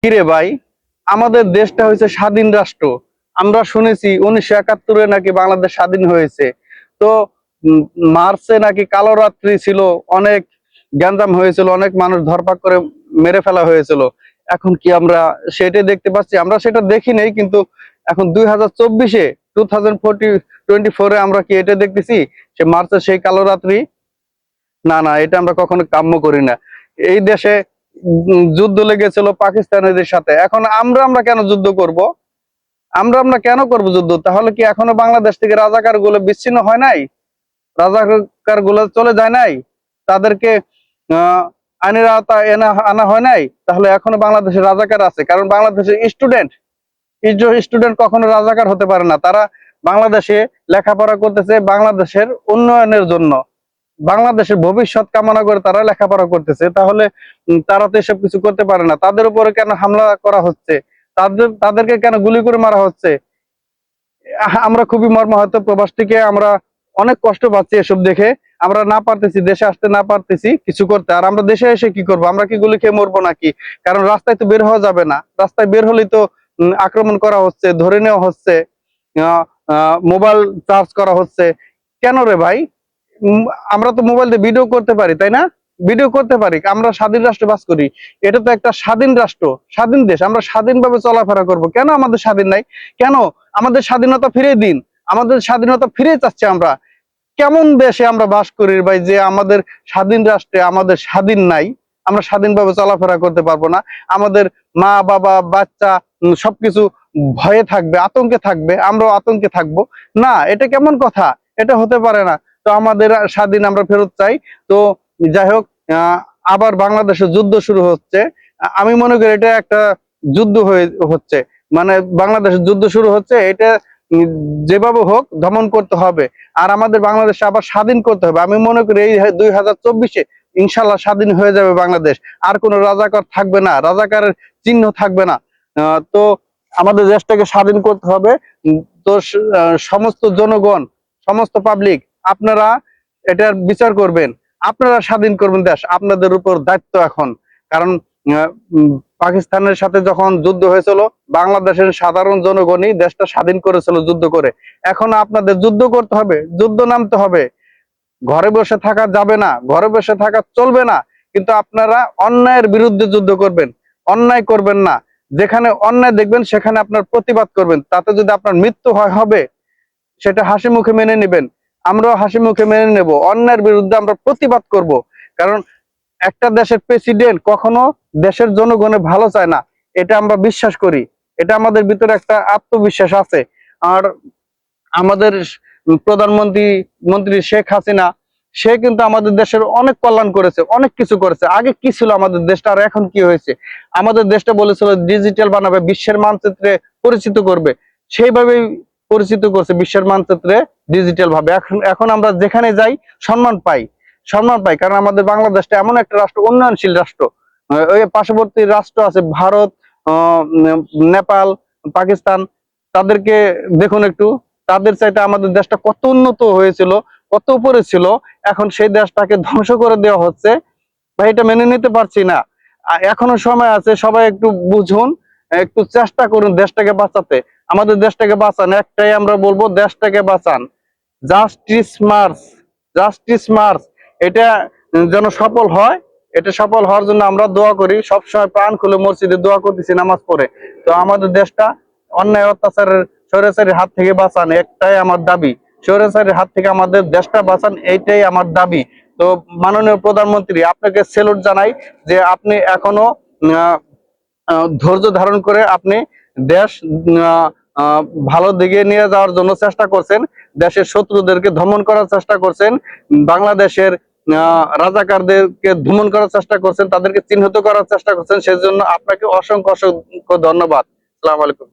কিরে ভাই, আমাদের দেশটা হয়েছে স্বাধীন রাষ্ট্র। আমরা শুনেছি 1971-এ নাকি বাংলাদেশ স্বাধীন হয়েছে। তো উম, মার্চে নাকি কালো রাত্রি ছিল, অনেক গ্যাঞ্জাম হয়েছিল, অনেক মানুষ ধরপাক করে মেরে ফেলা হয়েছিল। এখন কি আমরা সেটাই দেখতে পাচ্ছি? আমরা সেটা দেখি নাই, কিন্তু এখন 2024-এ 2024-এ আমরা কি এটা দেখতেছি সে মার্চের সেই কালো রাত্রি? না না, এটা আমরা কখনো কাম্য করি না। এই দেশে যুদ্ধ লেগেছিল পাকিস্তানিদের সাথে, এখন আমরা কেন যুদ্ধ করব? আমরা কেন করব যুদ্ধ? তাহলে কি এখনো বাংলাদেশ থেকে রাজাকার গুলো বিচ্ছিন্ন হয় নাই? রাজাকার গুলো চলে যায় নাই? তাদেরকে আহ আইনের আওতায় আনা হয় নাই? তাহলে এখনো বাংলাদেশের রাজাকার আছে, কারণ বাংলাদেশের স্টুডেন্ট স্টুডেন্ট কখনো রাজাকার হতে পারে না। তারা বাংলাদেশে লেখাপড়া করতেছে বাংলাদেশের উন্নয়নের জন্য, বাংলাদেশের ভবিষ্যৎ কামনা করে তারা লেখাপড়া করতেছে। তাহলে তারা তো এসব কিছু করতে পারে না। তাদের উপরে কেন হামলা করা হচ্ছে? তাদেরকে কেন গুলি করে মারা হচ্ছে? আমরা খুবই মর্মাহত। প্রবাস থেকে আমরা অনেক কষ্ট পাচ্ছি এসব দেখে। আমরা না পারতেছি, দেশে আসতে না পারতেছি কিছু করতে। আর আমরা দেশে এসে কি করবো? আমরা কি গুলি খেয়ে মরবো নাকি? কারণ রাস্তায় তো বের হওয়া যাবে না। রাস্তায় বের হলেই তো আক্রমণ করা হচ্ছে, ধরে নেওয়া হচ্ছে, মোবাইল চার্জ করা হচ্ছে। কেন রে ভাই? উম, আমরা তো মোবাইল দিয়ে ভিডিও করতে পারি, তাই না? ভিডিও করতে পারি, আমরা স্বাধীন রাষ্ট্রে বাস করি। এটা তো একটা স্বাধীন রাষ্ট্র, স্বাধীন দেশ। আমরা স্বাধীনভাবে চলাফেরা করব, কেন আমাদের স্বাধীন নাই? কেন? আমাদের স্বাধীনতা ফিরিয়ে দিন। আমাদের স্বাধীনতা ফিরে চাচ্ছি আমরা। কেমন দেশে আমরা বাস করি ভাই, যে আমাদের স্বাধীন রাষ্ট্রে আমাদের স্বাধীন নাই? আমরা স্বাধীনভাবে চলাফেরা করতে পারবো না? আমাদের মা বাবা বাচ্চা সবকিছু ভয়ে থাকবে, আতঙ্কে থাকবে, আমরাও আতঙ্কে থাকবো? না, এটা কেমন কথা? এটা হতে পারে না। তো আমাদের স্বাধীন আমরা ফেরত চাই। তো যাই হোক, আহ, আবার বাংলাদেশে যুদ্ধ শুরু হচ্ছে। আমি মনে করি এটা একটা যুদ্ধ হচ্ছে, মানে বাংলাদেশে যুদ্ধ শুরু হচ্ছে। এটা উম, যেভাবে হোক দমন করতে হবে। আর আমাদের বাংলাদেশে আবার স্বাধীন করতে হবে। আমি মনে করি এই 2024-এ ইনশাল্লাহ স্বাধীন হয়ে যাবে বাংলাদেশ। আর কোনো রাজাকার থাকবে না, রাজাকারের চিহ্ন থাকবে না। তো আমাদের দেশটাকে স্বাধীন করতে হবে। তো সমস্ত জনগণ, সমস্ত পাবলিক, আপনারা এটার বিচার করবেন, আপনারা স্বাধীন করবেন দেশ। আপনাদের উপর দায়িত্ব এখন। কারণ আহ, উম, পাকিস্তানের সাথে যখন যুদ্ধ হয়েছিল, বাংলাদেশের সাধারণ জনগণই দেশটা স্বাধীন করেছিল যুদ্ধ করে। এখন আপনাদের যুদ্ধ করতে হবে, যুদ্ধ নামতে হবে। ঘরে বসে থাকা যাবে না, ঘরে বসে থাকা চলবে না। কিন্তু আপনারা অন্যায়ের বিরুদ্ধে যুদ্ধ করবেন, অন্যায় করবেন না। যেখানে অন্যায় দেখবেন সেখানে আপনার প্রতিবাদ করবেন। তাতে যদি আপনার মৃত্যু হবে, সেটা হাসি মুখে মেনে নেবেন। আমরাও হাসি মুখে মেনে নেব। অন্যায়ের বিরুদ্ধে আমরা প্রতিবাদ করব। কারণ একটা দেশের প্রেসিডেন্ট কখনো দেশের জনগণের ভালো চায় না, এটা আমরা বিশ্বাস করি। এটা আমাদের ভিতরে একটা আত্মবিশ্বাস আছে। আর আমাদের প্রধানমন্ত্রী মন্ত্রী শেখ হাসিনা, সে কিন্তু আমাদের দেশের অনেক কল্যাণ করেছে, অনেক কিছু করেছে। আগে কি ছিল আমাদের দেশটা, আর এখন কি হয়েছে? আমাদের দেশটা বলেছিল ডিজিটাল বানাবে, বিশ্বের মানচিত্রে পরিচিত করবে। সেইভাবেই পরিচিত করছে বিশ্বের মানচিত্রে, ডিজিটাল ভাবে। এখন এখন আমরা যেখানে যাই সম্মান পাই, সম্মান পাই। কারণ আমাদের বাংলাদেশটা এমন একটা রাষ্ট্র, উন্নয়নশীল রাষ্ট্র। ওই পার্শ্ববর্তী রাষ্ট্র আছে ভারত, নেপাল, পাকিস্তান, তাদেরকে দেখুন একটু। তাদের চাইতে আমাদের দেশটা কত উন্নত হয়েছিল, কত উপরে ছিল। এখন সেই দেশটাকে ধ্বংস করে দেওয়া হচ্ছে। ভাই, এটা মেনে নিতে পারছি না। এখনো সময় আছে, সবাই একটু বুঝুন, একটু চেষ্টা করুন দেশটাকে বাঁচাতে। আমাদের দেশটাকে বাঁচান, একটাই আমরা বলবো, দেশটাকে বাঁচান। জাস্টিস মার্চ, জাস্টিস মার্চ, এটা যেন সফল হয়। এটা সফল হওয়ার জন্য আমরা দোয়া করি, সবসময় প্রাণ খুলে মসজিদে দোয়া করতেছি নামাজ পড়ে। তো আমাদের দেশটা অন্যায় অত্যাচারের, স্বৈরাচারীর হাত থেকে বাঁচান, একটাই আমার দাবি। স্বৈরাচারীর হাত থেকে আমাদের দেশটা বাঁচান, এইটাই আমার দাবি। তো মাননীয় প্রধানমন্ত্রী, আপনাকে সেলুট জানাই যে আপনি এখনো আহ, ধৈর্য ধারণ করে আপনি দেশ আহ, আহ, ভালো দিকে নিয়ে যাওয়ার জন্য চেষ্টা করছেন। দেশের শত্রুদেরকে দমন করার চেষ্টা করছেন। বাংলাদেশের রাজাকারদেরকে দমন করার চেষ্টা করছেন, তাদেরকে চিহ্নিত করার চেষ্টা করছেন। সেজন্য আপনাকে অসংখ্য অসংখ্য ধন্যবাদ। আসসালামু আলাইকুম।